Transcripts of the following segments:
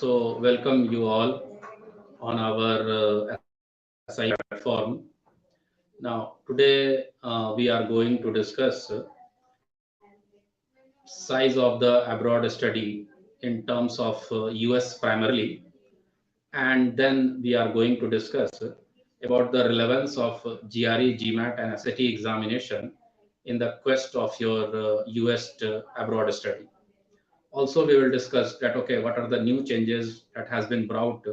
Welcome you all on our SI platform. Now, today we are going to discuss size of the abroad study in terms of US primarily, and then we are going to discuss about the relevance of GRE, GMAT, and SAT examination in the quest of your US abroad study. Also, we will discuss that, okay, what are the new changes that has been brought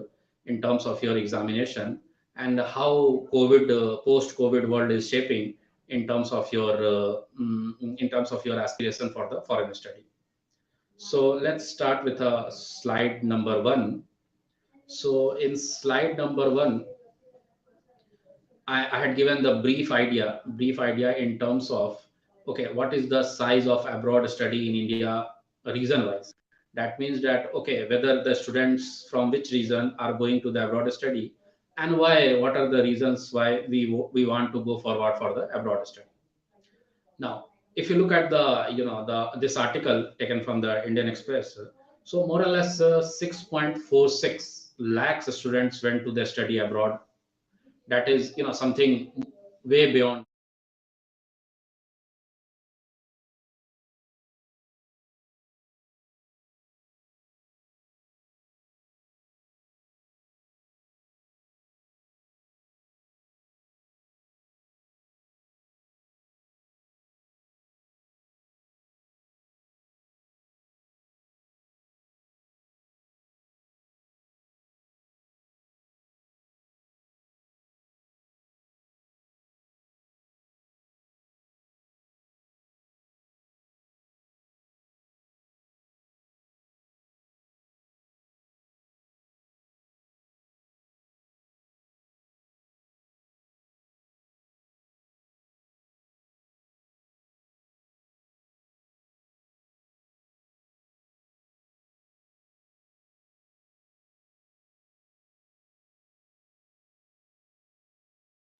in terms of your examination and how COVID, post-COVID world is shaping in terms of your aspiration for the foreign study. So let's start with slide number one. So in slide number one, I had given the brief idea in terms of, okay, what is the size of abroad study in India region wise. That means that, okay, whether the students from which region are going to the abroad study and why, what are the reasons why we want to go forward for the abroad study. Now, if you look at this article taken from the Indian Express, so more or less 6.46 lakhs students went to the study abroad. That is something way beyond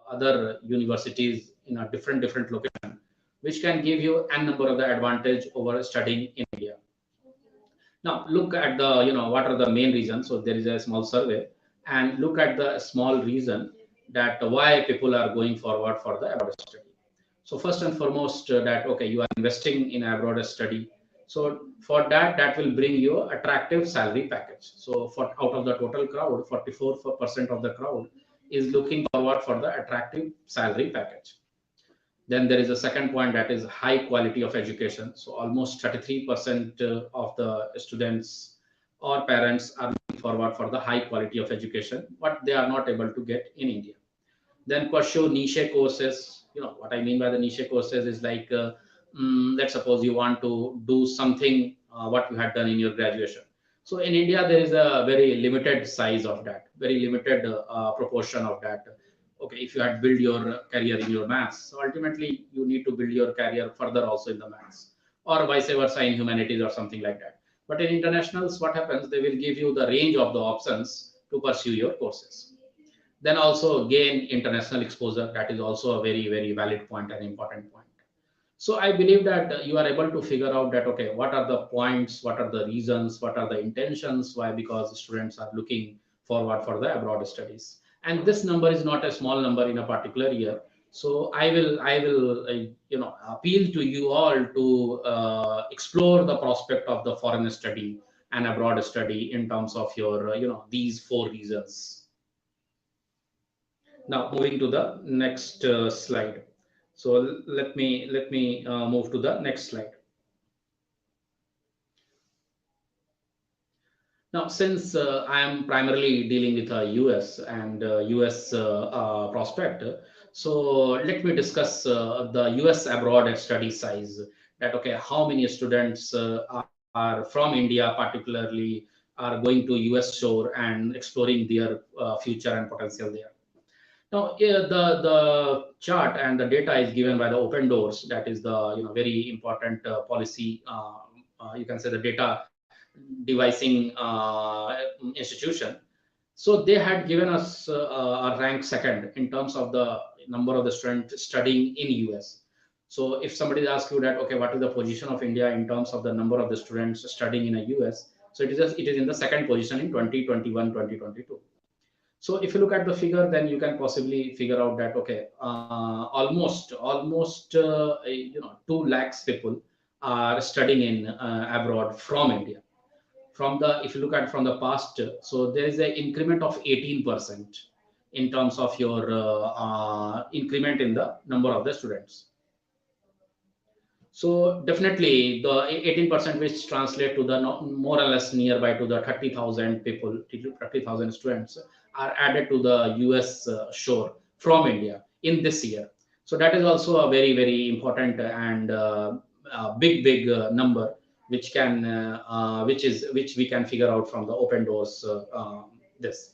other universities in a different location, which can give you a number of the advantage over studying in India. Now look at the what are the main reasons. So there is a small survey, and look at the small reason that why people are going forward for the abroad study. So first and foremost, that okay, you are investing in abroad study. So for that will bring you attractive salary package. So for out of the total crowd, 44% of the crowd is looking forward for the attractive salary package. Then there is a second point, that is high quality of education. So almost 33% of the students or parents are looking forward for the high quality of education, what they are not able to get in India. Then pursue niche courses. What I mean by the niche courses is like, let's suppose you want to do something what you had done in your graduation. So in India, there is a very limited size of that, very limited proportion of that. Okay, if you had built your career in your maths, so ultimately you need to build your career further also in the maths, or vice versa in humanities or something like that. But in internationals, what happens, they will give you the range of the options to pursue your courses. Then also gain international exposure. That is also a very valid point and important point. So I believe that you are able to figure out that, okay, what are the points, what are the reasons, what are the intentions, why, because students are looking forward for the abroad studies. And this number is not a small number in a particular year. So I will appeal to you all to explore the prospect of the foreign study and abroad study in terms of your these four reasons. Now moving to the next slide. So let me move to the next slide. Now, since I am primarily dealing with a US and US prospect, so let me discuss the US abroad study size. That okay, how many students are from India particularly are going to US shore and exploring their future and potential there. Now, the chart and the data is given by the Open Doors. That is the very important policy. You can say the data devising institution. So they had given us a rank second in terms of the number of the students studying in US. So if somebody asks you that, okay, what is the position of India in terms of the number of the students studying in a US? So it is in the second position in 2021, 2022. So if you look at the figure, then you can possibly figure out that okay, almost 2 lakhs people are studying in abroad from India. From the, if you look at from the past, so there is an increment of 18% in terms of your increment in the number of the students. So definitely the 18%, which translate to the more or less nearby to the 30,000 people, 30,000 students are added to the US shore from India in this year. So that is also a very important and big number, which can which we can figure out from the open doors. This,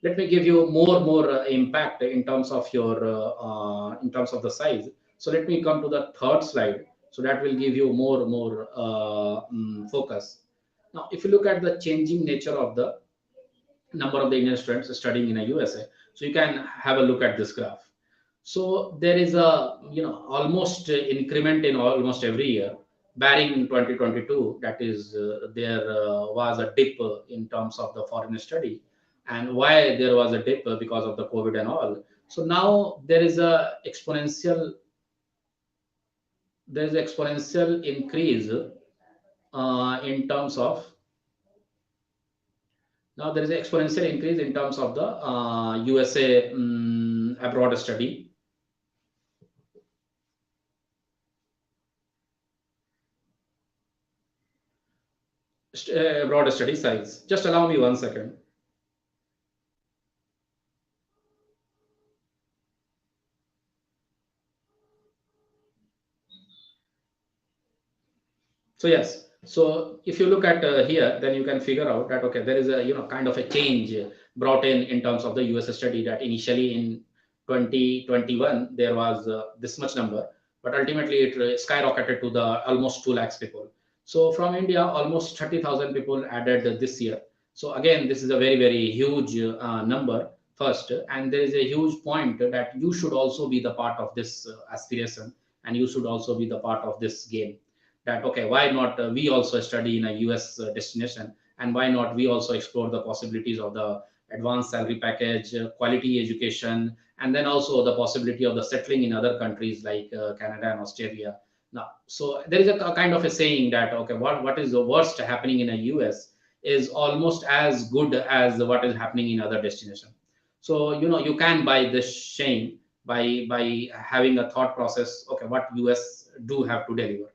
let me give you more impact in terms of your in terms of the size. So let me come to the third slide, so that will give you more focus. Now if you look at the changing nature of the number of the Indian students studying in a USA, so you can have a look at this graph. So there is a almost increment in almost every year, barring 2022, that is there was a dip in terms of the foreign study. And why there was a dip? Because of the COVID and all. So now there is exponential increase in terms of, now there is an exponential increase in terms of the USA abroad study. Abroad study size. Just allow me 1 second. So yes, so if you look at here, then you can figure out that okay, there is a kind of a change brought in terms of the US study, that initially in 2021 there was this much number, but ultimately it skyrocketed to the almost 2 lakhs people. So from India, almost 30,000 people added this year. So again, this is a very huge number first, and there is a huge point that you should also be the part of this aspiration, and you should also be the part of this game. That okay, why not we also study in a US destination, and why not we also explore the possibilities of the advanced salary package, quality education, and then also the possibility of the settling in other countries like Canada and Australia. Now, so there is a kind of a saying that okay, what is the worst happening in a US is almost as good as what is happening in other destination. So you can buy this shame by having a thought process, okay, what US do have to deliver.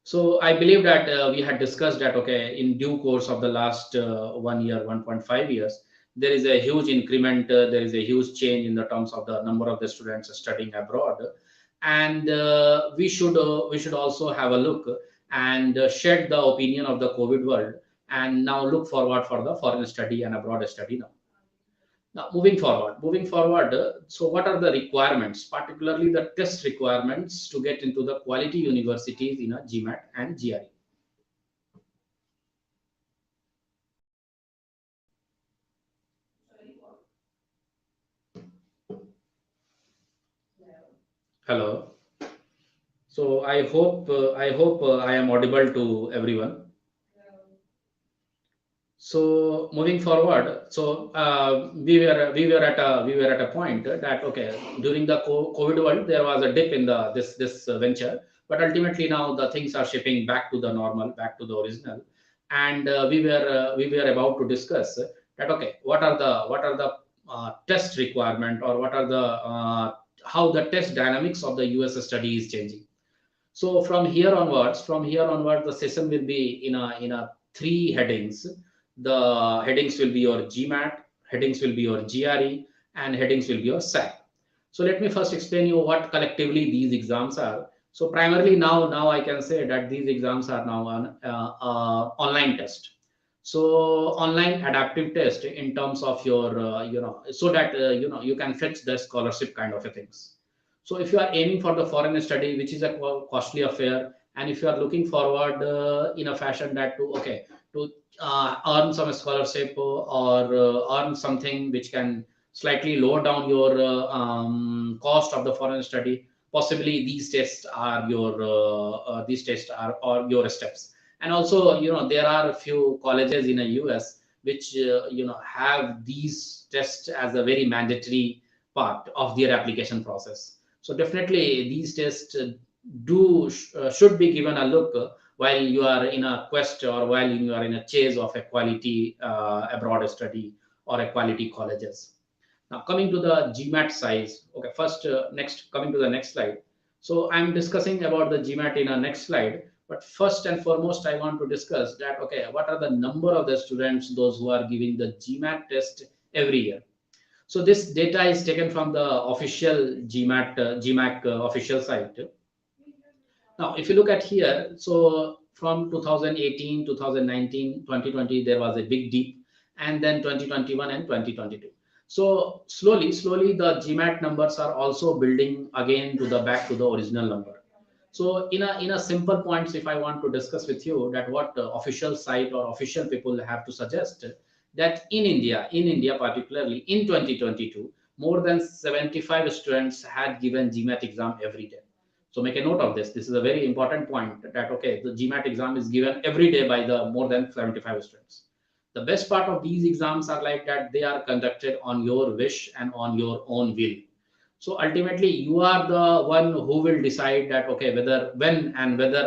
So I believe that we had discussed that okay, in due course of the last 1 year, 1.5 years, there is a huge increment, there is a huge change in the terms of the number of the students studying abroad, and we should also have a look and shed the opinion of the COVID world, and now look forward for the foreign study and abroad study now. Now, moving forward, so what are the requirements, particularly the test requirements to get into the quality universities in a GMAT and GRE? Hello. So I hope I am audible to everyone. So moving forward, so we were at a point that okay, during the COVID world there was a dip in the this venture, but ultimately now the things are shifting back to the normal, back to the original, and we were about to discuss that okay, what are the test requirement, or what are the how the test dynamics of the US study is changing. So from here onwards, the session will be in a three headings. The headings will be your GMAT, headings will be your GRE, and headings will be your SIEC. So let me first explain you what collectively these exams are. So primarily now I can say that these exams are now on online test. So online adaptive test in terms of your so that you can fetch the scholarship kind of a things. So if you are aiming for the foreign study, which is a costly affair, and if you are looking forward in a fashion that to okay, to earn some scholarship, or earn something which can slightly lower down your cost of the foreign study, possibly these tests are your or your steps. And also, there are a few colleges in the US which have these tests as a very mandatory part of their application process. So definitely these tests should be given a look while you are in a quest or while you are in a chase of a quality abroad study or a quality colleges. Now coming to the GMAT size. Okay, first next coming to the next slide. So I'm discussing about the GMAT in our next slide. But first and foremost, I want to discuss that, okay, what are the number of the students, those who are giving the GMAT test every year. So this data is taken from the official GMAT official site. Now, if you look at here, so from 2018, 2019, 2020, there was a big dip, and then 2021 and 2022. So slowly, the GMAT numbers are also building again to the back to the original number. So in a simple points, if I want to discuss with you that what the official site or official people have to suggest, that in India particularly in 2022, more than 75 students had given GMAT exam every day. So make a note of this. This is a very important point that, okay, the GMAT exam is given every day by the more than 75 students. The best part of these exams are like that they are conducted on your wish and on your own will. So ultimately, you are the one who will decide that, okay, whether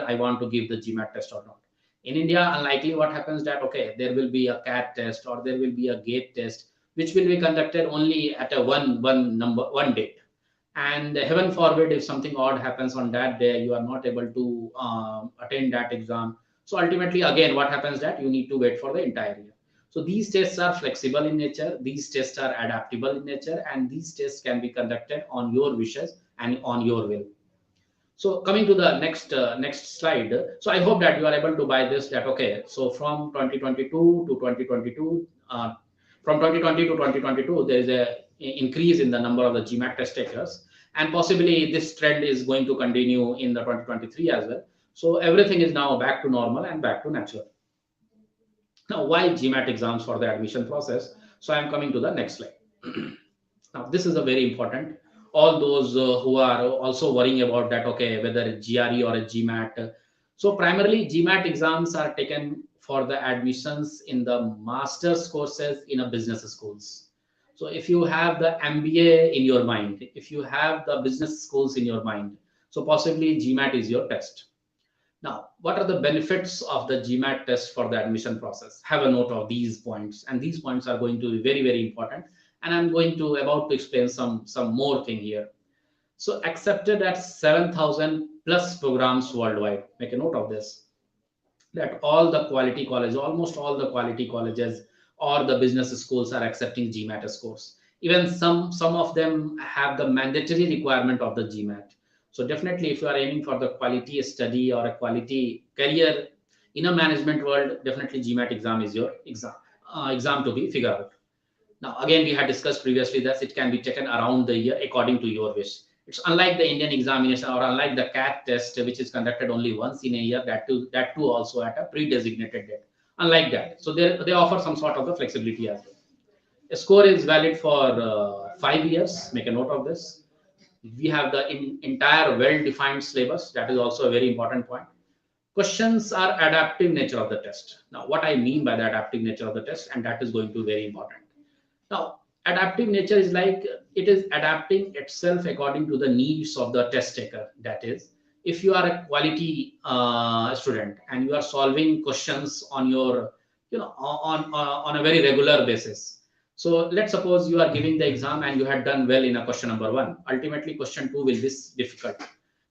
I want to give the GMAT test or not. In India, unlikely what happens that, okay, there will be a CAT test or there will be a GATE test, which will be conducted only at a one date. And heaven forbid, if something odd happens on that day, you are not able to attend that exam. So ultimately, again, what happens that you need to wait for the entire year. So these tests are flexible in nature, these tests are adaptable in nature, and these tests can be conducted on your wishes and on your will. So coming to the next slide. So I hope that you are able to buy this, that, okay, so from 2022 to 2022, from 2020 to 2022, there is a increase in the number of the GMAT test takers, and possibly this trend is going to continue in the 2023 as well. So everything is now back to normal and back to natural. Now, why GMAT exams for the admission process? So I am coming to the next slide. Now, this is a very important. All those who are also worrying about that, okay, whether it's GRE or a GMAT. So primarily, GMAT exams are taken for the admissions in the master's courses in a business schools. So if you have the MBA in your mind, if you have the business schools in your mind, so possibly GMAT is your test. Now, what are the benefits of the GMAT test for the admission process? Have a note of these points, and these points are going to be very, very important. And I'm going to about to explain some more thing here. So accepted at 7,000 plus programs worldwide. Make a note of this. That all the quality colleges, almost all the quality colleges or the business schools are accepting GMAT scores. Even some of them have the mandatory requirement of the GMAT. So definitely, if you are aiming for the quality study or a quality career in a management world, definitely GMAT exam is your exam to be figured out. Now, again, we had discussed previously that it can be taken around the year according to your wish. It's unlike the Indian examination or unlike the CAT test, which is conducted only once in a year, that too also at a pre-designated date. Unlike that, so they offer some sort of the flexibility as well. A score is valid for 5 years. Make a note of this. We have the entire well-defined syllabus. That is also a very important point. Questions are adaptive nature of the test. Now, what I mean by the adaptive nature of the test, and that is going to be very important. Now, adaptive nature is like it is adapting itself according to the needs of the test taker. That is, if you are a quality student and you are solving questions on your, on a very regular basis. So let's suppose you are giving the exam and you had done well in a question number 1. Ultimately, question 2 will be difficult.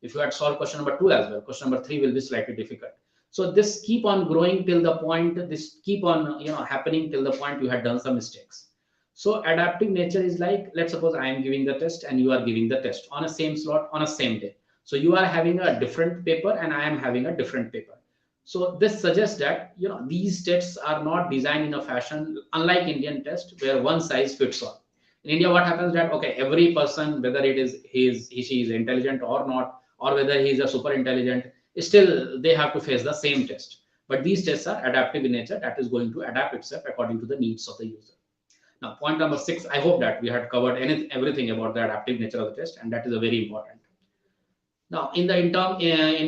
If you had solved question number 2 as well, question number 3 will be slightly difficult. So this keep on growing till the point, this keep on happening till the point you had done some mistakes. So adaptive nature is like, let's suppose I am giving the test and you are giving the test on a same slot on a same day. So you are having a different paper and I am having a different paper. So this suggests that these tests are not designed in a fashion unlike Indian test where one size fits all. In India, what happens that, okay, every person, whether it is she is intelligent or not, or whether he is a super intelligent, still they have to face the same test. But these tests are adaptive in nature, that is going to adapt itself according to the needs of the user. Now, point number 6, I hope that we had covered everything about the adaptive nature of the test, and that is a very important. Now, in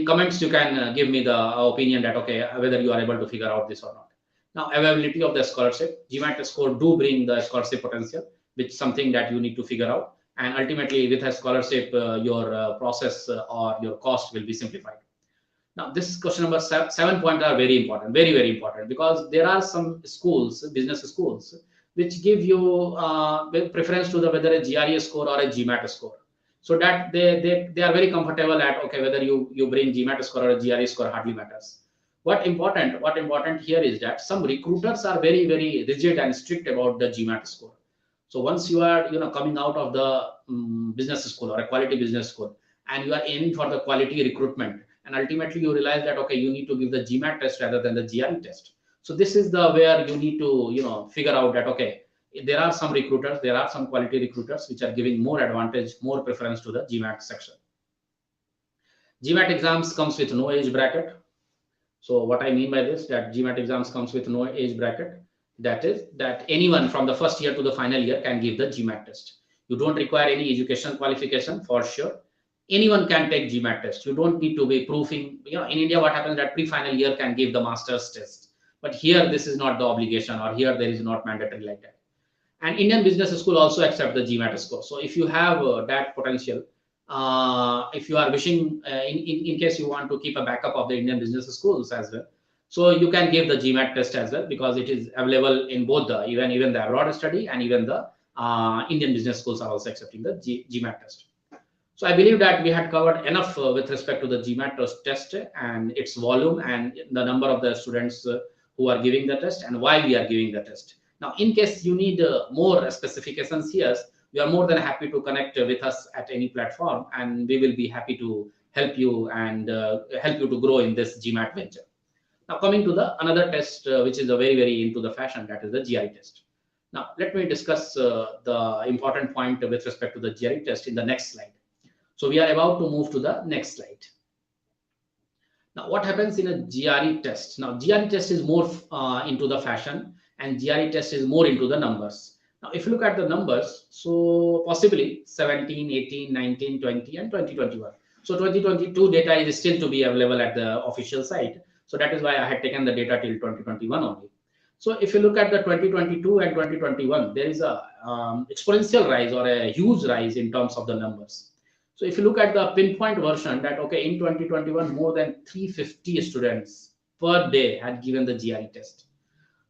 comments, you can give me the opinion that okay, whether you are able to figure out this or not. Now, availability of the scholarship, GMAT score do bring the scholarship potential, which is something that you need to figure out. And ultimately, with a scholarship, your process or your cost will be simplified. Now, this question number 7 point are very important, very, very important, because there are some schools, business schools, which give you preference to the whether a GRE score or a GMAT score. So that they are very comfortable at okay, whether you bring GMAT score or a GRE score hardly matters. What important here is that some recruiters are very, very rigid and strict about the GMAT score. So once you are coming out of the business school or a quality business school, and you are aiming for the quality recruitment, and ultimately you realize that okay, you need to give the GMAT test rather than the GRE test. So this is the where you need to figure out that okay, there are some recruiters, there are some quality recruiters which are giving more advantage, more preference to the GMAT section. GMAT exams comes with no age bracket. So what I mean by this, that GMAT exams comes with no age bracket. That is that anyone from the first year to the final year can give the GMAT test. You don't require any education qualification for sure. Anyone can take GMAT test. You don't need to be proofing. In India, what happens that pre-final year can give the master's test. But here, this is not the obligation, or here there is not mandatory like that. And Indian business school also accept the GMAT score. So if you have that potential, if you are wishing, in case you want to keep a backup of the Indian business schools as well, so you can give the GMAT test as well, because it is available in both the even the abroad study, and even the Indian business schools are also accepting the GMAT test. So I believe that we had covered enough with respect to the GMAT test and its volume and the number of the students who are giving the test and why we are giving the test. Now, in case you need more specifications here, we are more than happy to connect with us at any platform, and we will be happy to help you and help you to grow in this GMAT venture. Now, coming to the another test, which is a very, very into the fashion, that is the GRE test. Now, let me discuss the important point with respect to the GRE test in the next slide. So we are about to move to the next slide. Now, what happens in a GRE test? Now, GRE test is more into the fashion, and GRE test is more into the numbers. Now, if you look at the numbers, so possibly 17, 18, 19, 20, and 2021. So 2022 data is still to be available at the official site. So that is why I had taken the data till 2021 only. So if you look at the 2022 and 2021, there is a exponential rise or a huge rise in terms of the numbers. So if you look at the pinpoint version, that okay, in 2021, more than 350 students per day had given the GRE test.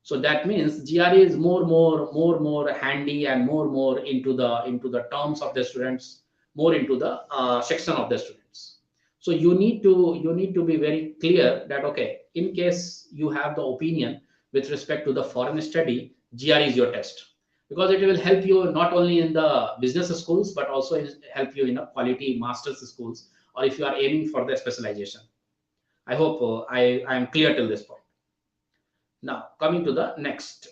So that means GRE is more handy and more into the terms of the students, more into the section of the students. So you need to be very clear that okay, in case you have the opinion with respect to the foreign study, GRE is your test, because it will help you not only in the business schools, but also help you in a quality master's schools, or if you are aiming for the specialization. I hope I am clear till this point. Now, coming to the next.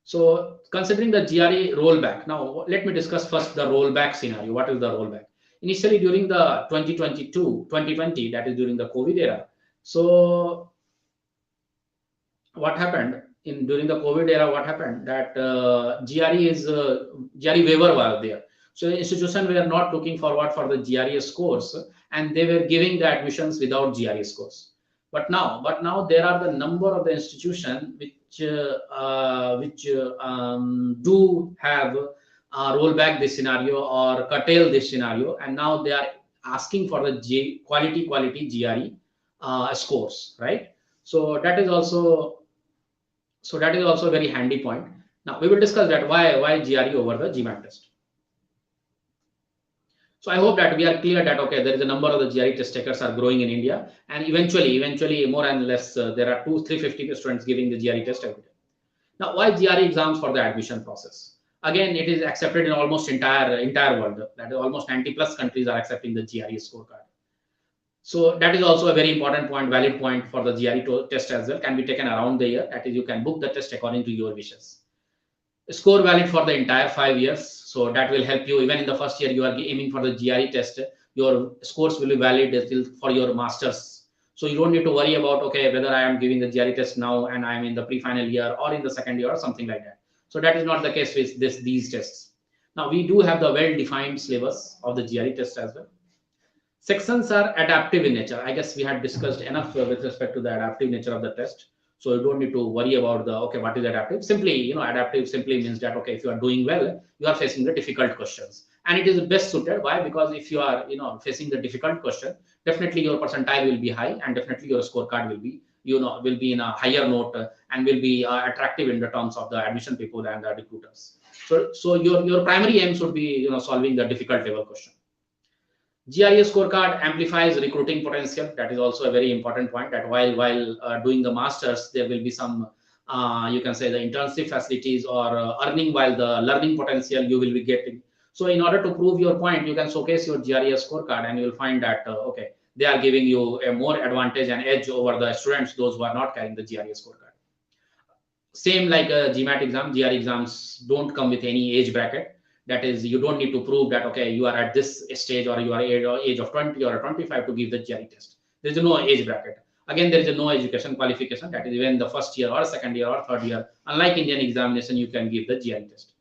So considering the GRE rollback, now let me discuss first the rollback scenario. What is the rollback? Initially during the 2020, that is during the COVID era. So what happened during the COVID era? What happened that GRE waiver was there. So institutions were not looking forward for the GRE scores, and they were giving the admissions without GRE scores. But now there are the number of the institutions which do have roll back this scenario or curtail this scenario, and now they are asking for the quality GRE scores, right? So that is also a very handy point. Now we will discuss that why GRE over the GMAT test. So I hope that we are clear that okay, there is a number of the GRE test takers are growing in India, and eventually more and less there are 350 students giving the GRE test every day. Now, why GRE exams for the admission process? Again, it is accepted in almost entire world. That is almost 90+ countries are accepting the GRE scorecard. So that is also a very important point, valid point for the GRE test as well. Can be taken around the year. That is, you can book the test according to your wishes. Score valid for the entire 5 years. So that will help you. Even in the first year, you are aiming for the GRE test. Your scores will be valid still for your masters. So you don't need to worry about okay, whether I am giving the GRE test now and I am in the pre-final year or in the second year or something like that. So that is not the case with these tests. Now we do have the well-defined syllabus of the GRE test as well. Sections are adaptive in nature. I guess we had discussed enough with respect to the adaptive nature of the test. So you don't need to worry about the, okay, what is adaptive? Simply, adaptive simply means that, okay, if you are doing well, you are facing the difficult questions. And it is best suited. Why? Because if you are, facing the difficult question, definitely your percentile will be high, and definitely your scorecard will be, will be in a higher note, and will be attractive in the terms of the admission people and the recruiters. So your primary aim should be, solving the difficult level question. GRE scorecard amplifies recruiting potential. That is also a very important point. That while doing the masters, there will be some, you can say, the internship facilities or earning, while the learning potential you will be getting. So in order to prove your point, you can showcase your GRE scorecard, and you will find that okay, they are giving you a more advantage and edge over the students, those who are not carrying the GRE scorecard. Same like a GMAT exam, GRE exams don't come with any age bracket. That is, you don't need to prove that, okay, you are at this stage, or you are age of 20 or 25 to give the GRE test. There is no age bracket. Again, there is no education qualification. That is, even the first year or second year or third year, unlike Indian examination, you can give the GRE test.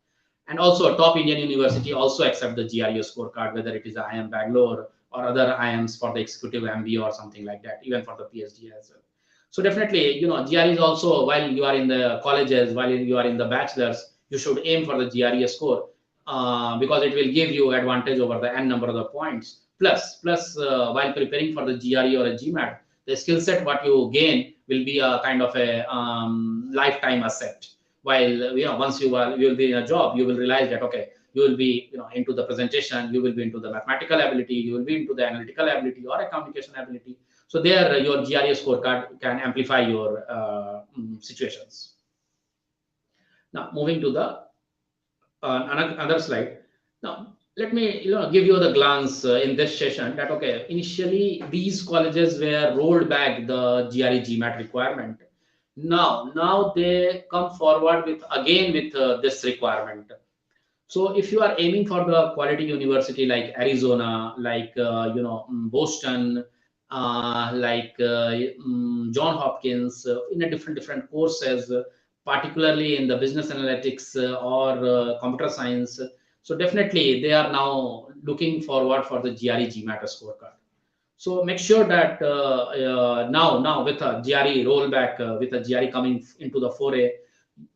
And also, top Indian university also accept the GRE scorecard, whether it is IIM Bangalore or other IIMs for the executive MBA or something like that, even for the PhD as well. So definitely, GRE is also, while you are in the colleges, while you are in the bachelors, you should aim for the GRE score, because it will give you advantage over the n number of the points. Plus, while preparing for the GRE or a GMAT, the skill set what you gain will be a kind of a lifetime asset. While once you will be in a job, you will realize that, okay, you will be into the presentation, you will be into the mathematical ability, you will be into the analytical ability or a communication ability. So there, your GRE scorecard can amplify your situations. Now, moving to the another slide. Now, let me give you the glance in this session that, okay, initially these colleges were rolled back the GRE GMAT requirement. Now they come forward with this requirement. So if you are aiming for the quality university like Arizona, like Boston, like John Hopkins, in a different courses, particularly in the business analytics or computer science, so definitely they are now looking forward for the GRE GMAT scorecard. So make sure that now with a GRE rollback, with a GRE coming into the foray,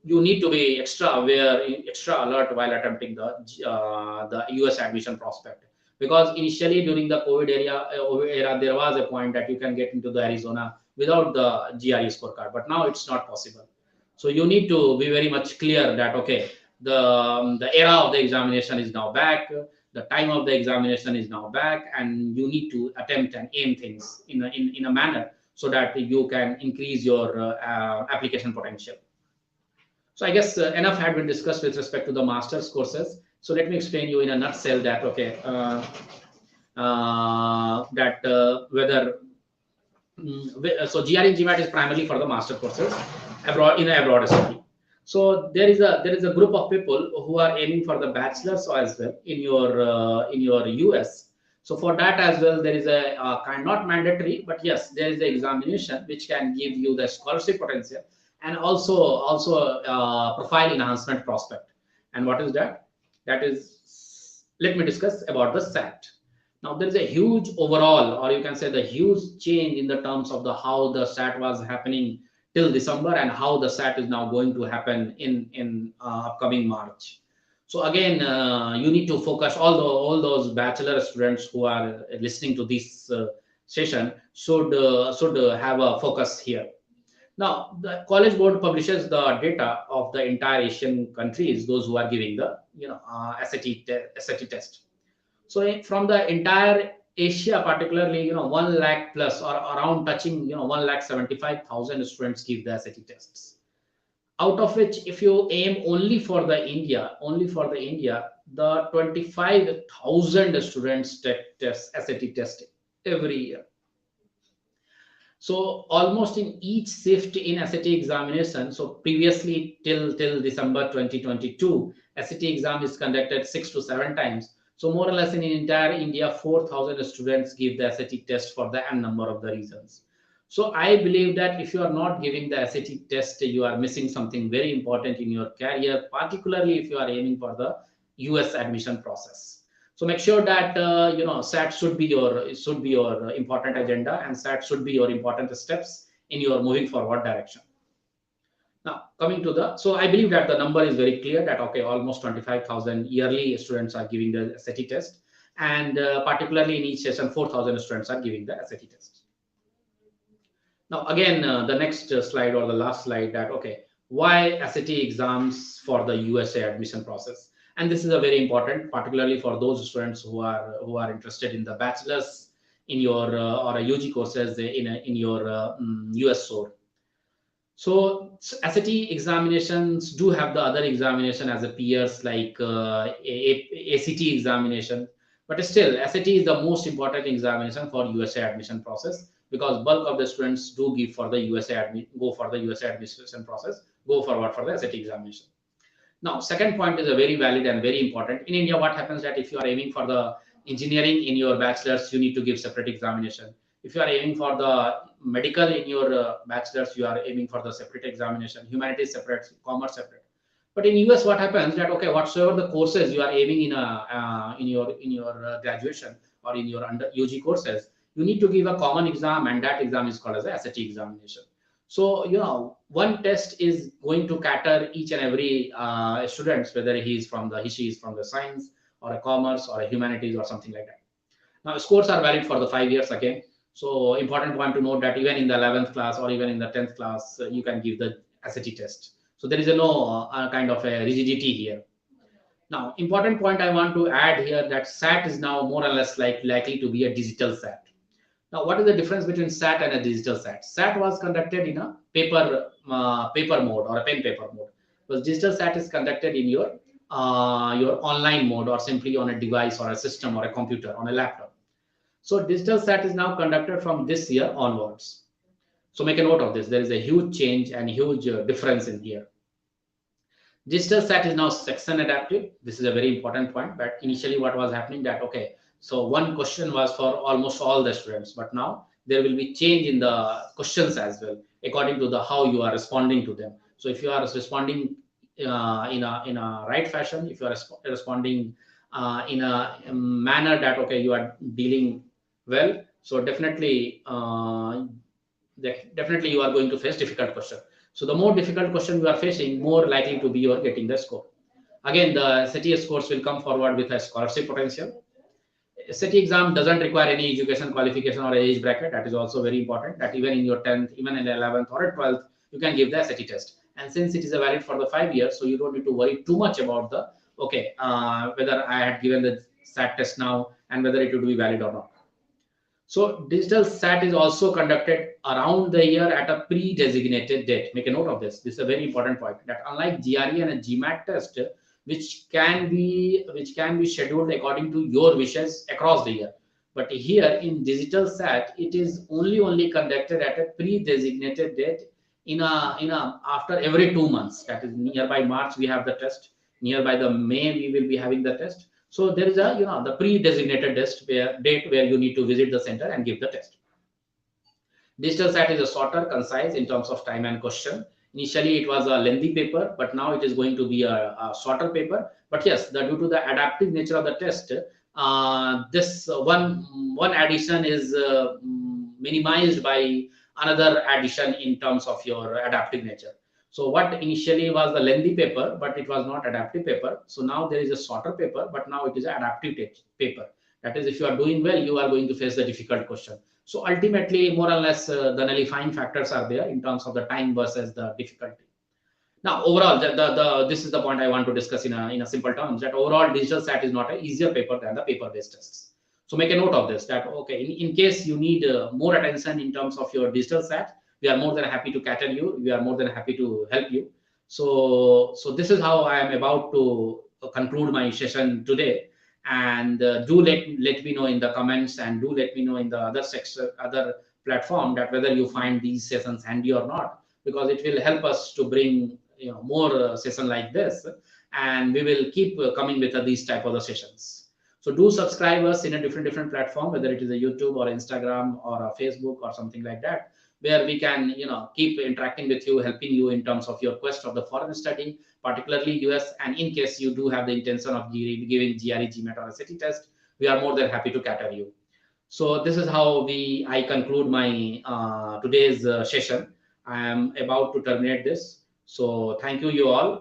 you need to be extra aware, extra alert while attempting the US admission prospect. Because initially during the COVID era, there was a point that you can get into the Arizona without the GRE scorecard, but now it's not possible. So you need to be very much clear that, okay, the era of the examination is now back, the time of the examination is now back, and you need to attempt and aim things in a manner so that you can increase your application potential. So I guess enough had been discussed with respect to the master's courses. So let me explain you in a nutshell that, okay, whether so GRE GMAT is primarily for the master courses abroad study. So there is a group of people who are aiming for the bachelor's as well in your US. So for that as well, there is a kind, not mandatory, but yes, there is an examination which can give you the scholarship potential and also profile enhancement prospect. And what is that? That is, let me discuss about the SAT. Now there is a huge overall, or you can say the huge change in the terms of the how the SAT was happening till December and how the SAT is now going to happen in upcoming March. So again, you need to focus, all those bachelor students who are listening to this session should have a focus here. Now, the College Board publishes the data of the entire Asian countries, those who are giving the SAT test. So from the entire Asia, particularly 1 lakh plus or around touching 1,75,000 students give the SAT tests. Out of which, if you aim only for the India, the 25,000 students test SAT testing every year. So almost in each shift in SAT examination, so previously till December 2022, SAT exam is conducted 6 to 7 times. So more or less in entire India, 4,000 students give the SAT test for the n number of the reasons. So I believe that if you are not giving the SAT test, you are missing something very important in your career, particularly if you are aiming for the US admission process. So make sure that SAT should be your important agenda, and SAT should be your important steps in your moving forward direction. Now, coming to so I believe that the number is very clear that, okay, almost 25,000 yearly students are giving the SAT test, and particularly in each session, 4,000 students are giving the SAT test. Now, again, the next slide or the last slide, that, okay, why SAT exams for the USA admission process? And this is a very important, particularly for those students who are interested in the bachelor's in your or a UG courses in your US SOR. So SAT examinations do have the other examination as a peers, like ACT examination, but still SAT is the most important examination for USA admission process, because bulk of the students do give for the go for the USA admission process, go forward for the SAT examination. Now, second point is a very valid and very important. In India, what happens that if you are aiming for the engineering in your bachelor's, you need to give separate examination. If you are aiming for the medical in your bachelor's, you are aiming for the separate examination. Humanities separate, commerce separate. But in US, what happens that, okay, whatsoever the courses you are aiming in your graduation or in your under UG courses, you need to give a common exam, and that exam is called as a SAT examination. So one test is going to cater each and every students, whether she is from the science or a commerce or a humanities or something like that. Now, scores are valid for the 5 years again. So important point to note that even in the 11th class or even in the 10th class, you can give the SAT test. So there is no kind of a rigidity here. Now, important point I want to add here, that SAT is now more or less likely to be a digital SAT. Now, what is the difference between SAT and a digital SAT? SAT was conducted in a paper mode or a pen paper mode, because digital SAT is conducted in your online mode, or simply on a device or a system or a computer on a laptop. So digital SAT is now conducted from this year onwards. So make a note of this. There is a huge change and huge difference in here. Digital SAT is now section adaptive. This is a very important point. But initially, what was happening that, okay, so one question was for almost all the students, but now there will be change in the questions as well, according to how you are responding to them. So if you are responding in a right fashion, if you are responding in a manner that, okay, you are dealing well, so definitely you are going to face difficult question. So the more difficult question you are facing, more likely to be you are getting the score. Again, the SAT scores will come forward with a scholarship potential. SAT exam doesn't require any education qualification or age bracket. That is also very important, that even in your 10th, even in 11th or 12th, you can give the SAT test. And since it is valid for the 5 years, so you don't need to worry too much about the, okay, whether I had given the SAT test now and whether it would be valid or not. So digital SAT is also conducted around the year at a pre-designated date. Make a note of this. This is a very important point, that unlike GRE and a GMAT test, which can be scheduled according to your wishes across the year, but here in digital SAT, it is only conducted at a pre-designated date after every 2 months. That is, nearby March we have the test, nearby the May we will be having the test. So there is a the pre-designated date where you need to visit the center and give the test. Digital SAT is a shorter, concise in terms of time and question. Initially, it was a lengthy paper, but now it is going to be a shorter paper. But yes, due to the adaptive nature of the test, this one addition is minimized by another addition in terms of your adaptive nature. So what initially was the lengthy paper, but it was not adaptive paper. So now there is a shorter paper, but now it is an adaptive paper. That is, if you are doing well, you are going to face the difficult question. So ultimately, more or less, the nullifying factors are there in terms of the time versus the difficulty. Now, overall, this is the point I want to discuss in a simple terms, that overall digital SAT is not an easier paper than the paper-based tests. So make a note of this, that, okay, in case you need more attention in terms of your digital SAT, we are more than happy to cater you. We are more than happy to help you. So this is how I am about to conclude my session today. And do let me know in the comments, and do let me know in the other platform, that whether you find these sessions handy or not, because it will help us to bring more session like this, and we will keep coming with these type of the sessions. So do subscribe us in a different platform, whether it is a YouTube or Instagram or a Facebook or something like that, where we can keep interacting with you, helping you in terms of your quest of the foreign study, particularly US. And in case you do have the intention of giving GRE, GMAT or SAT test, we are more than happy to cater you. So this is how I conclude my today's session. I am about to terminate this. So thank you all.